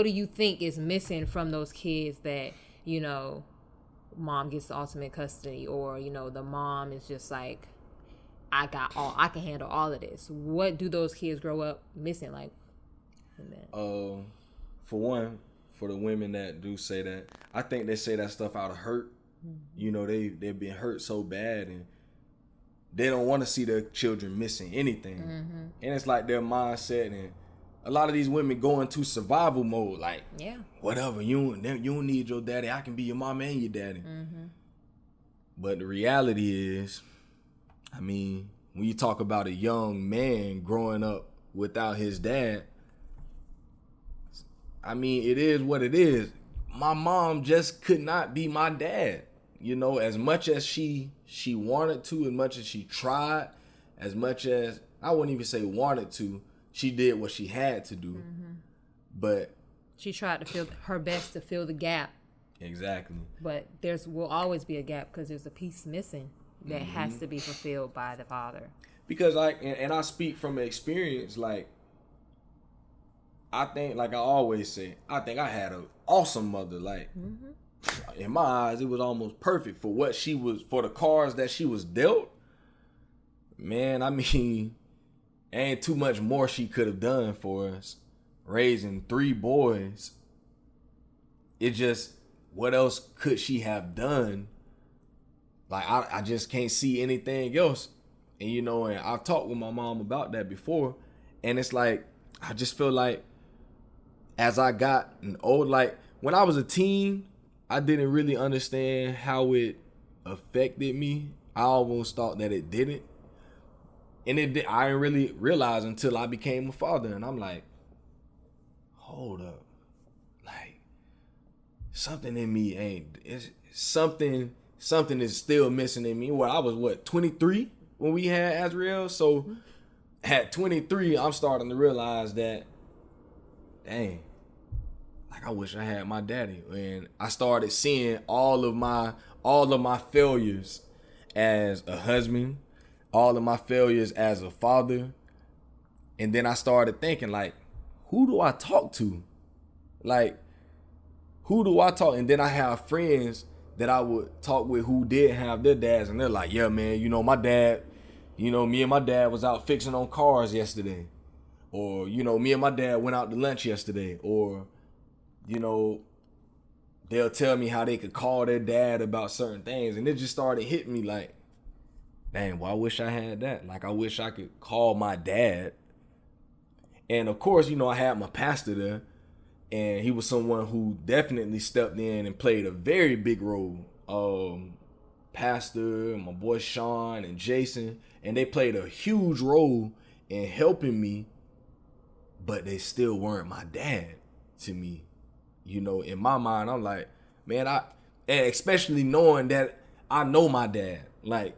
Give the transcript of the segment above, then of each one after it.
do you think is missing from those kids that, you know, mom gets the ultimate custody, or, you know, the mom is just like, I can handle all of this? What do those kids grow up missing? Like, for one, for the women that do say that, I think they say that stuff out of hurt. You know, they've been hurt so bad, and they don't want to see their children missing anything. And it's like their mindset, and a lot of these women go into survival mode, like, whatever, you don't need your daddy, I can be your mama and your daddy. But the reality is, I mean, when you talk about a young man growing up without his dad, I mean, it is what it is. My mom just could not be my dad. You know, as much as she wanted to, as much as she tried, as much as, I wouldn't even say wanted to, she did what she had to do. But she tried to feel her best to fill the gap. Exactly. But will always be a gap because there's a piece missing that has to be fulfilled by the father. Because and I speak from experience, like, I think, like I always say, I think I had an awesome mother. Like, in my eyes, it was almost perfect for what she was, for the cards that she was dealt. Man, I mean, ain't too much more she could have done for us. Raising 3 boys. It just, what else could she have done? Like, I just can't see anything else. And, you know, and I've talked with my mom about that before. And it's like, I just feel like as I got old, like when I was a teen, I didn't really understand how it affected me. I almost thought that it didn't. And I didn't really realize until I became a father. And I'm like, hold up. Like, something in me it's something is still missing in me. Well, I was 23 when we had Azriel. So at 23, I'm starting to realize that, dang, like, I wish I had my daddy. And I started seeing all of my failures as a husband, all of my failures as a father. And then I started thinking, like, who do I talk to? Like, who do I talk? And then I have friends that I would talk with who did have their dads, and they're like, yeah, man, you know, my dad, you know, me and my dad was out fixing on cars yesterday. Or, you know, me and my dad went out to lunch yesterday. Or, you know, they'll tell me how they could call their dad about certain things. And it just started hitting me like, dang, well, I wish I had that. Like, I wish I could call my dad. And of course, you know, I had my pastor there. And he was someone who definitely stepped in and played a very big role. Pastor, my boy Sean and Jason, and they played a huge role in helping me, but they still weren't my dad to me. You know, in my mind, I'm like, man, and especially knowing that I know my dad. Like,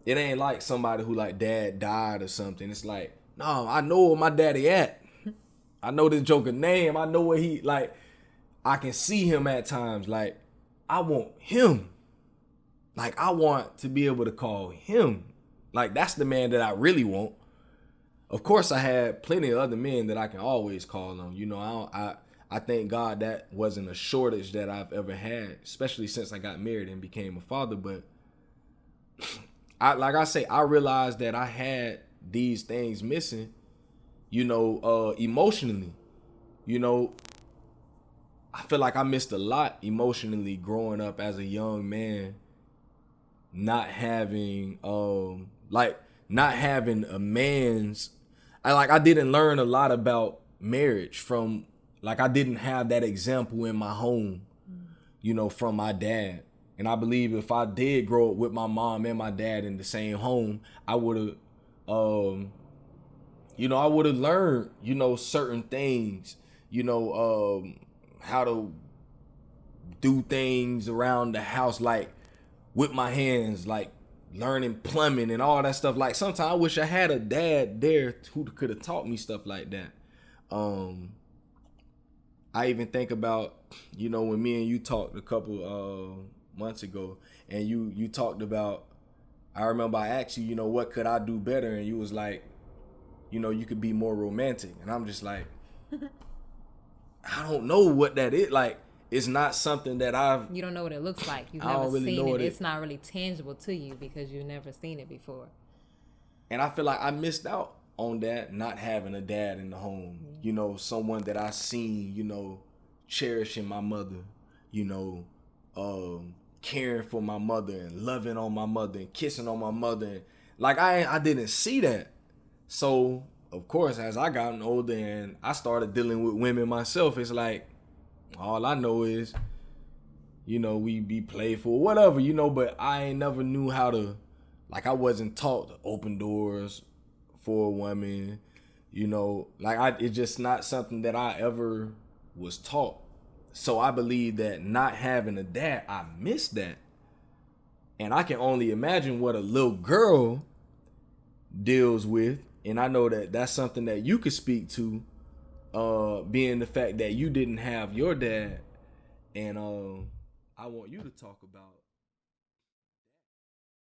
it ain't like somebody who, like, dad died or something. It's like, no, I know where my daddy at. I know this joker name. I know where he, like, I can see him at times. Like, I want him. Like, I want to be able to call him. Like, that's the man that I really want. Of course, I had plenty of other men that I can always call on. You know, I thank God that wasn't a shortage that I've ever had, especially since I got married and became a father. But I realized that I had these things missing, you know, emotionally. You know, I feel like I missed a lot emotionally growing up as a young man, not having a man's, I didn't learn a lot about marriage from, like, I didn't have that example in my home, you know, from my dad. And I believe if I did grow up with my mom and my dad in the same home, I would have, you know, I would have learned, you know, certain things, you know, how to do things around the house, like with my hands, like learning plumbing and all that stuff. Like, sometimes I wish I had a dad there who could have taught me stuff like that. I even think about, you know, when me and you talked a couple months ago, and you talked about, I remember I asked you, you know, what could I do better? And you was like, you know, you could be more romantic. And I'm just like, I don't know what that is. Like, it's not something that You don't know what it looks like. You've I never don't really seen know it. what It's not really tangible to you because you've never seen it before. And I feel like I missed out on that, not having a dad in the home. Yeah. You know, someone that I seen, you know, cherishing my mother, you know, caring for my mother and loving on my mother and kissing on my mother. And, like, I didn't see that. So, of course, as I gotten older and I started dealing with women myself, it's like, all I know is, you know, we be playful, whatever, you know, but I ain't never knew how to, like, I wasn't taught to open doors for a woman, you know, like, it's just not something that I ever was taught. So I believe that not having a dad, I missed that. And I can only imagine what a little girl deals with. And I know that that's something that you could speak to, being the fact that you didn't have your dad. And I want you to talk about